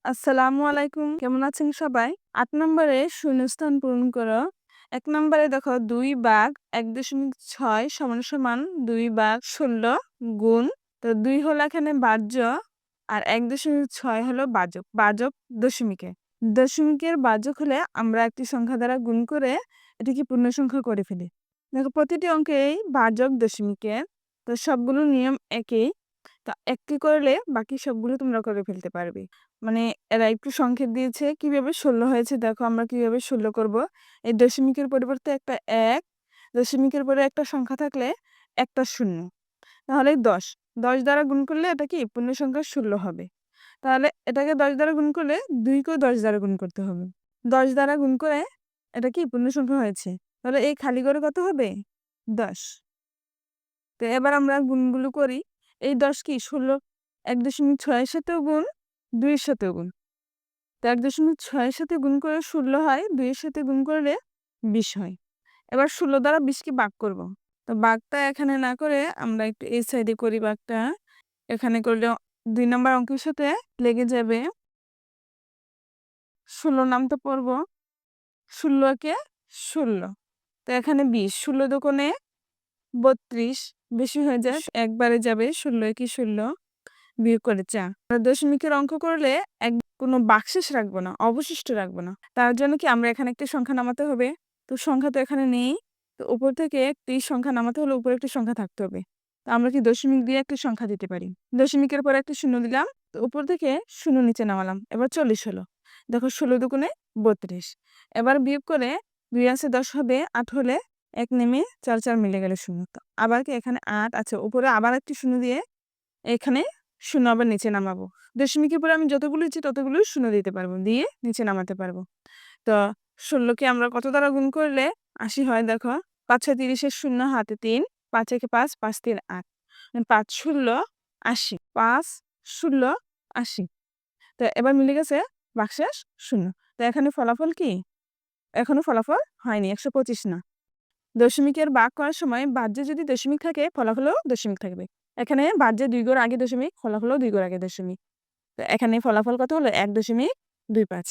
আসসালামু আলাইকুম। কেমন আছেন সবাই? ৮ নম্বরে শূন্যস্থান পূরণ করো। ১ নম্বরে দেখো ২ ভাগ ১.৬ = ২ ভাগ ১৬ গুণ। তো ২ হলো এখানে ভাজ্য আর ১.৬ হলো ভাজক। ভাজক দশমিকে। দশমিকের ভাজক হলে আমরা একটি সংখ্যা দ্বারা গুণ করে এটিকে পূর্ণ সংখ্যা করে ফেলি। দেখো প্রতিটি অঙ্কেই ভাজক দশমিকের। তো সবগুলো নিয়ম একই। তো একটি করলে বাকি সবগুলো তোমরা করে ফেলতে পারবে। মানে এরা একটু সংকেত দিয়েছে কিভাবে ১৬ হয়েছে দেখো আমরা কিভাবে ১৬ করব। এই দশমিকের পরিবর্তে একটা ১, দশমিকের পরে একটা সংখ্যা থাকলে একটা ০, তাহলে ১০। ১০ দ্বারা গুণ করলে এটা কি পূর্ণ সংখ্যা ১৬ হবে। তাহলে এটাকে ১০ দ্বারা গুণ করলে ২ কেও ১০ দ্বারা গুণ করতে হবে। ১০ দ্বারা গুণ করে এটা কি পূর্ণ সংখ্যা হয়েছে। তাহলে এই খালি ঘরে কত হবে? ১০। তো এবার আমরা গুণগুলো করি। এই ১০ কি ১৬ ১.৬ এর সাথেও গুণ, ২ এর সাথেও গুণ। তো ১.৬ এর সাথে গুণ করে ১৬ হয়, ২ এর সাথে গুণ করলে ২০ হয়। এবার ১৬ দ্বারা ২০ কে ভাগ করব। তো ভাগটা এখানে না করে আমরা একটু এই সাইডে করি ভাগটা। এখানে করলে ২ নম্বর অঙ্কের সাথে লেগে যাবে। ১৬ নামতে পড়ব। ১৬ কে ১৬। তো এখানে ২০। ১৬ দোকানে ৩২ বেশি হয়ে যায়। একবারে যাবে ১৬ একে ১৬ বিয়োগ করে ৪। দশমিকের অঙ্ক করলে কোনো বাকশেষ রাখবো না, অবশিষ্ট রাখবো না। তার জন্য কি আমরা এখানে একটি সংখ্যা নামাতে হবে। তো সংখ্যা তো এখানে নেই। তো উপর থেকে একটি সংখ্যা নামাতে হলে উপরে একটি সংখ্যা থাকতে হবে। তো আমরা কি দশমিক দিয়ে একটি সংখ্যা দিতে পারি। দশমিকের পরে একটা ০ দিলাম। তো উপর থেকে ০ নিচে নামালাম। এবার ৪০ হলো। দেখো ১৬ দুগুণে ৩২। এবার বিয়োগ করে ২ আছে ১০ হবে, ৮ হলে ১ নেমে ৪ ৪ মিলে গেল ০। তো আবার কি এখানে ৮ আছে, উপরে আবার একটি ০ দিয়ে এখানে ০ আবার নিচে নামাবো। দশমিকের পরে আমি যতগুলো ইচ্ছি ততগুলোই ০ দিতে পারবো। দিয়ে নিচে নামাতে পারবো। তো ১৬ কে আমরা কত দ্বারা গুণ করলে ৮০ হয় দেখো। ৫ ছয় ৩০ এর ০ হাতে ৩, ৫ একে ৫, ৫ ৩ ৮। ৫ ১৬ ৮০। ৫ ১৬ ৮০। তো এবার মিলে গেছে ভাগশেষ ০। তো এখানে ফলাফল কি? এখনো ফলাফল হয়নি, ১২৫ না। দশমিকের ভাগ করার সময় ভাজ্যে যদি দশমিক থাকে ফলাফলেও দশমিক থাকবে। এখানে ভাজ্যে ২ ঘর আগে দশমিক, ফলাফলেও ২ ঘর আগে দশমিক। তো এখানে ফলাফল কত হলো? ১.25